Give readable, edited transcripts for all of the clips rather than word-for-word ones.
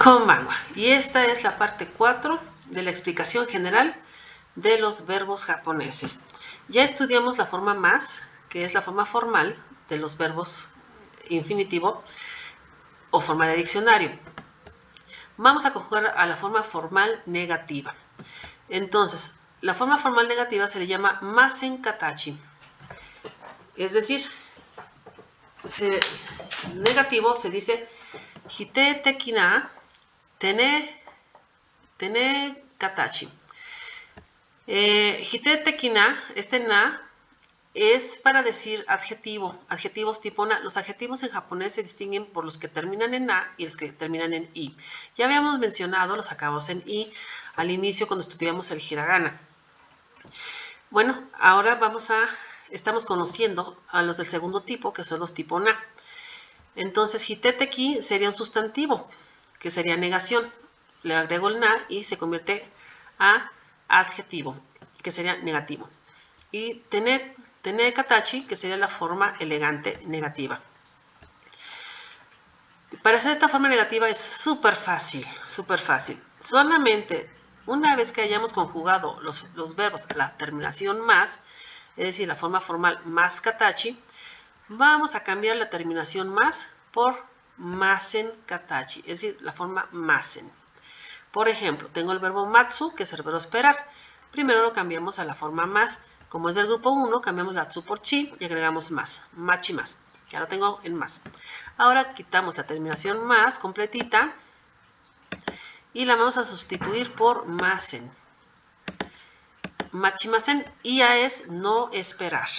Konbanwa. Y esta es la parte 4 de la explicación general de los verbos japoneses. Ya estudiamos la forma más, que es la forma formal de los verbos infinitivo o forma de diccionario. Vamos a conjugar a la forma formal negativa. Entonces, la forma formal negativa se le llama masen katachi. Es decir, negativo se dice hite tekina tene katachi. Hite tekina, este na, es para decir adjetivo, adjetivos tipo na. Los adjetivos en japonés se distinguen por los que terminan en na y los que terminan en i. Ya habíamos mencionado los acabados en i al inicio cuando estudiamos el hiragana. Bueno, ahora estamos conociendo a los del segundo tipo, que son los tipo na. Entonces, hiteteki sería un sustantivo, que sería negación. Le agrego el na y se convierte a adjetivo, que sería negativo. Y tene katachi, que sería la forma elegante negativa. Para hacer esta forma negativa es súper fácil, súper fácil. Solamente una vez que hayamos conjugado los verbos, la terminación más, es decir, la forma formal más katachi, vamos a cambiar la terminación más por masen katachi, es decir, la forma masen. Por ejemplo, tengo el verbo matsu, que es el verbo esperar. Primero lo cambiamos a la forma más. Como es del grupo 1, cambiamos la tsu por chi y agregamos más, machi más. Ya lo tengo en más. Ahora quitamos la terminación más completita y la vamos a sustituir por masen. Machimasen, y ya es no esperar.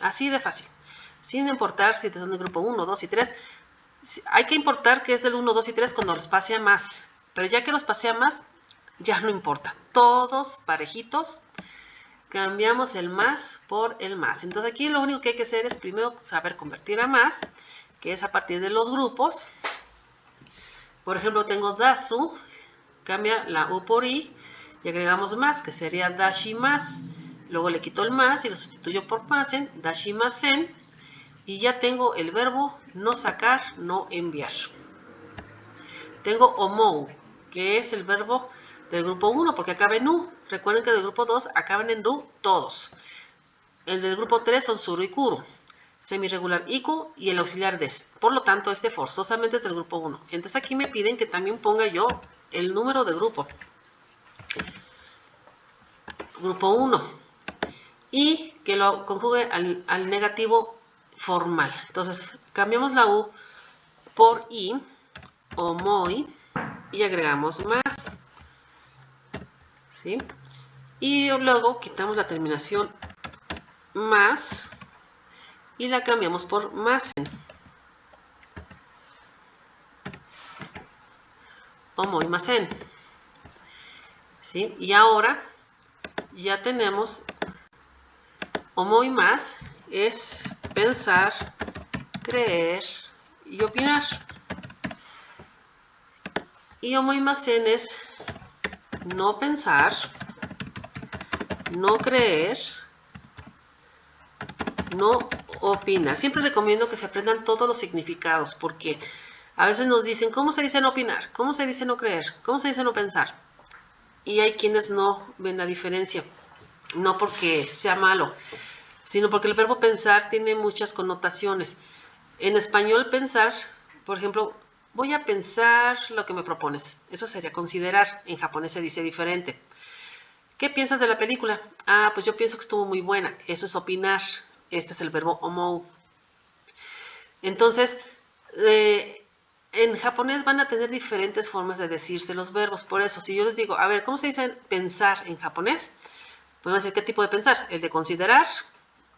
Así de fácil. Sin importar si te son del grupo 1, 2 y 3. Hay que importar que es del 1, 2 y 3 cuando los pase a más. Pero ya que los pase a más, ya no importa. Todos parejitos. Cambiamos el más por el más. Entonces aquí lo único que hay que hacer es primero saber convertir a más, que es a partir de los grupos. Por ejemplo, tengo dasu, cambia la u por i y agregamos más, que sería dashimas. Luego le quito el más y lo sustituyo por masen, dashimasen. Y ya tengo el verbo no sacar, no enviar. Tengo omou, que es el verbo del grupo 1, porque acaba en u. Recuerden que del grupo 2 acaban en ru todos. El del grupo 3 son suru y kuru. Semirregular iku y el auxiliar des. Por lo tanto, este forzosamente es del grupo 1. Entonces aquí me piden que también ponga yo el número de grupo. Grupo 1. Y que lo conjugue al negativo formal. Entonces, cambiamos la u por i, omoi, y agregamos más. ¿Sí? Y luego quitamos la terminación más y la cambiamos por masen. Omoi masen. ¿Sí? Y ahora ya tenemos omoi más, es pensar, creer y opinar. Y omoi masen es no pensar, no creer, no opinar. Siempre recomiendo que se aprendan todos los significados, porque a veces nos dicen, ¿cómo se dice no opinar? ¿Cómo se dice no creer? ¿Cómo se dice no pensar? Y hay quienes no ven la diferencia. No porque sea malo, sino porque el verbo pensar tiene muchas connotaciones. En español pensar, por ejemplo, voy a pensar lo que me propones. Eso sería considerar. En japonés se dice diferente. ¿Qué piensas de la película? Ah, pues yo pienso que estuvo muy buena. Eso es opinar. Este es el verbo omou. Entonces, en japonés van a tener diferentes formas de decirse los verbos. Por eso, si yo les digo, a ver, ¿cómo se dice pensar en japonés? Podemos decir, ¿qué tipo de pensar? ¿El de considerar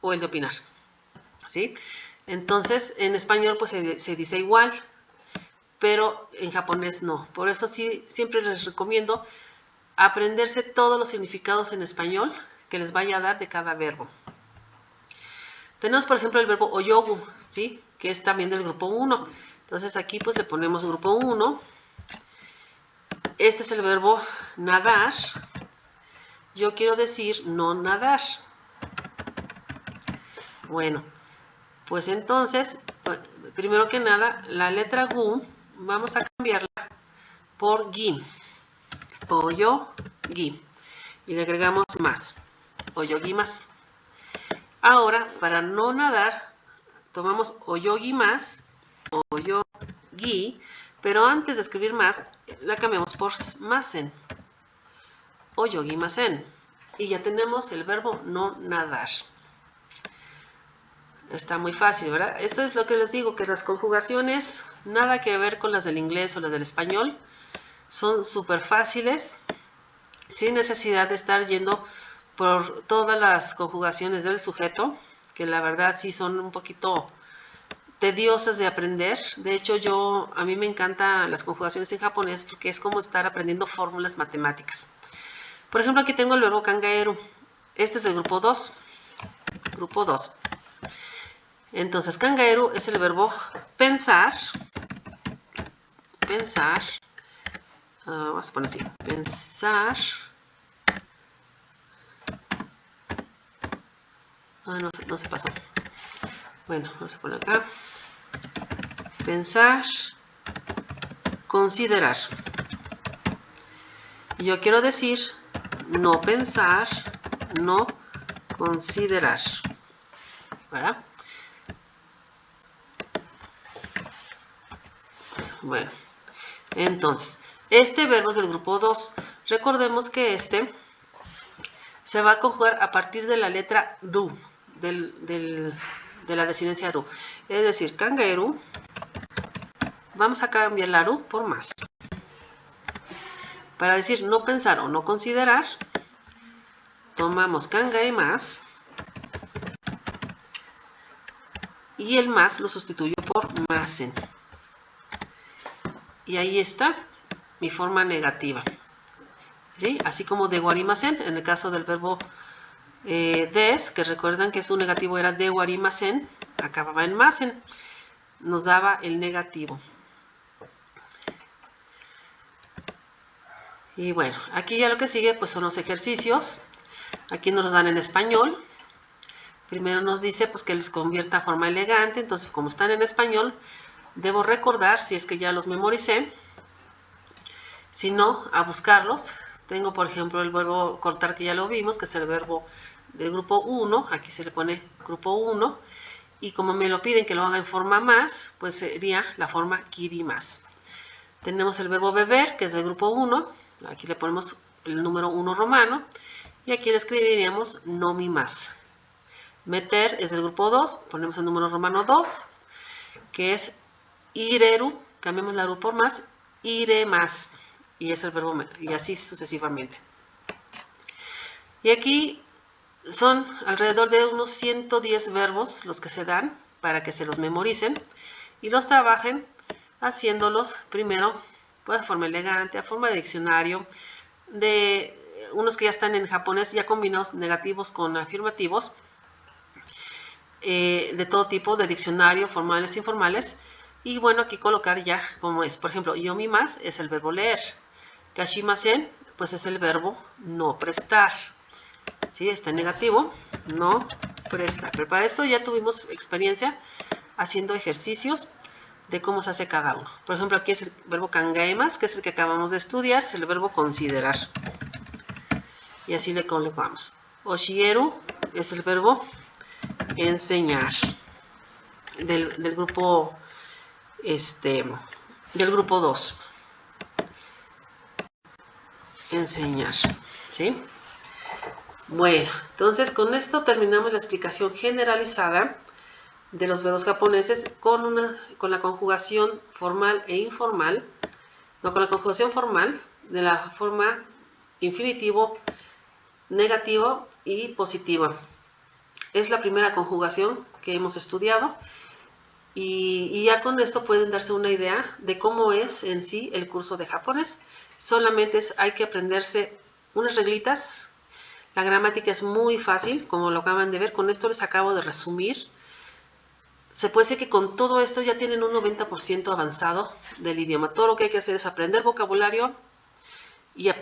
o el de opinar? ¿Sí? Entonces, en español pues se dice igual, pero en japonés no. Por eso sí, siempre les recomiendo aprenderse todos los significados en español que les vaya a dar de cada verbo. Tenemos, por ejemplo, el verbo oyogu, ¿sí? Que es también del grupo 1. Entonces aquí pues le ponemos grupo 1. Este es el verbo nadar. Yo quiero decir no nadar. Bueno, pues entonces, primero que nada, la letra gu vamos a cambiarla por gui. Oyogi. Y le agregamos más. Oyogi más. Ahora, para no nadar, tomamos oyogi más, oyogi, pero antes de escribir más, la cambiamos por masen. Oyogi masen. Y ya tenemos el verbo no nadar. Está muy fácil, ¿verdad? Esto es lo que les digo, que las conjugaciones, nada que ver con las del inglés o las del español, son súper fáciles, sin necesidad de estar yendo por todas las conjugaciones del sujeto, que la verdad sí son un poquito tediosas de aprender. De hecho, a mí me encantan las conjugaciones en japonés porque es como estar aprendiendo fórmulas matemáticas. Por ejemplo, aquí tengo el verbo kangaeru. Este es del grupo 2. Grupo 2. Entonces, kangaeru es el verbo pensar. Pensar. Vamos a poner así. Pensar. No se pasó. Bueno, vamos a poner acá. Pensar. Considerar. Y yo quiero decir no pensar, no considerar. ¿Verdad? Bueno, entonces, este verbo es del grupo 2. Recordemos que este se va a conjugar a partir de la letra ru, de la desinencia ru. Es decir, kangaeru, vamos a cambiar la ru por más. Para decir no pensar o no considerar, tomamos kangae más y el más lo sustituyo por masen. Y ahí está mi forma negativa. ¿Sí? Así como de warimasen, en el caso del verbo des, que recuerdan que su negativo era de warimasen, acababa en masen, nos daba el negativo. Y bueno, aquí ya lo que sigue pues son los ejercicios. Aquí nos los dan en español. Primero nos dice pues que los convierta a forma elegante, entonces como están en español, debo recordar, si es que ya los memoricé, si no, a buscarlos. Tengo, por ejemplo, el verbo cortar, que ya lo vimos, que es el verbo del grupo 1. Aquí se le pone grupo 1. Y como me lo piden que lo haga en forma más, pues sería la forma kirimas. Tenemos el verbo beber, que es del grupo 1. Aquí le ponemos el número 1 romano. Y aquí le escribiríamos nomimas. Meter es del grupo 2. Ponemos el número romano 2, que es ireru. Cambiamos la ru por más. Ire más. Y es el verbo, y así sucesivamente. Y aquí son alrededor de unos 110 verbos los que se dan para que se los memoricen y los trabajen haciéndolos primero pues, de forma elegante, a forma de diccionario, de unos que ya están en japonés, ya combinados negativos con afirmativos, de todo tipo, de diccionario, formales e informales. Y bueno, aquí colocar ya como es. Por ejemplo, yomimas es el verbo leer. Kashimasen, pues es el verbo no prestar. ¿Sí? Está en negativo, no prestar. Pero para esto ya tuvimos experiencia haciendo ejercicios de cómo se hace cada uno. Por ejemplo, aquí es el verbo kangaemas, que es el que acabamos de estudiar, es el verbo considerar. Y así le colocamos. Oshieru es el verbo enseñar. Del grupo del grupo 2. Enseñar, ¿sí? Bueno, entonces con esto terminamos la explicación generalizada de los verbos japoneses con la conjugación formal e informal, no, con la conjugación formal de la forma infinitivo, negativo y positiva. Es la primera conjugación que hemos estudiado y ya con esto pueden darse una idea de cómo es en sí el curso de japonés. Solamente hay que aprenderse unas reglitas. La gramática es muy fácil, como lo acaban de ver. Con esto les acabo de resumir. Se puede decir que con todo esto ya tienen un 90% avanzado del idioma. Todo lo que hay que hacer es aprender vocabulario y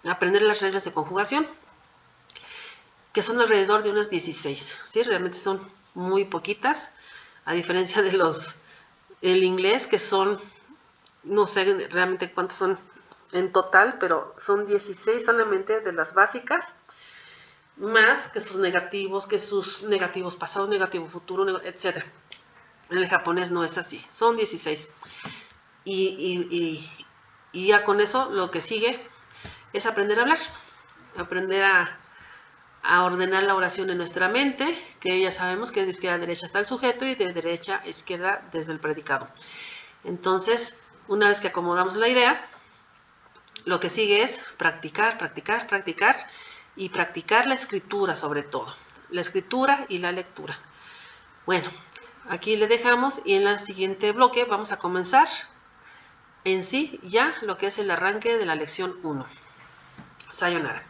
aprender las reglas de conjugación, que son alrededor de unas 16. ¿Sí? Realmente son muy poquitas, a diferencia de el inglés, que son, no sé realmente cuántas son, en total, pero son 16 solamente de las básicas, más que sus negativos pasado, negativo futuro, etc. En el japonés no es así, son 16. Y ya con eso lo que sigue es aprender a hablar, aprender a ordenar la oración en nuestra mente, que ya sabemos que de izquierda a derecha está el sujeto y de derecha a izquierda desde el predicado. Entonces, una vez que acomodamos la idea, lo que sigue es practicar, practicar, practicar y practicar la escritura sobre todo. La escritura y la lectura. Bueno, aquí le dejamos y en el siguiente bloque vamos a comenzar en sí ya lo que es el arranque de la lección 1. Sayonara.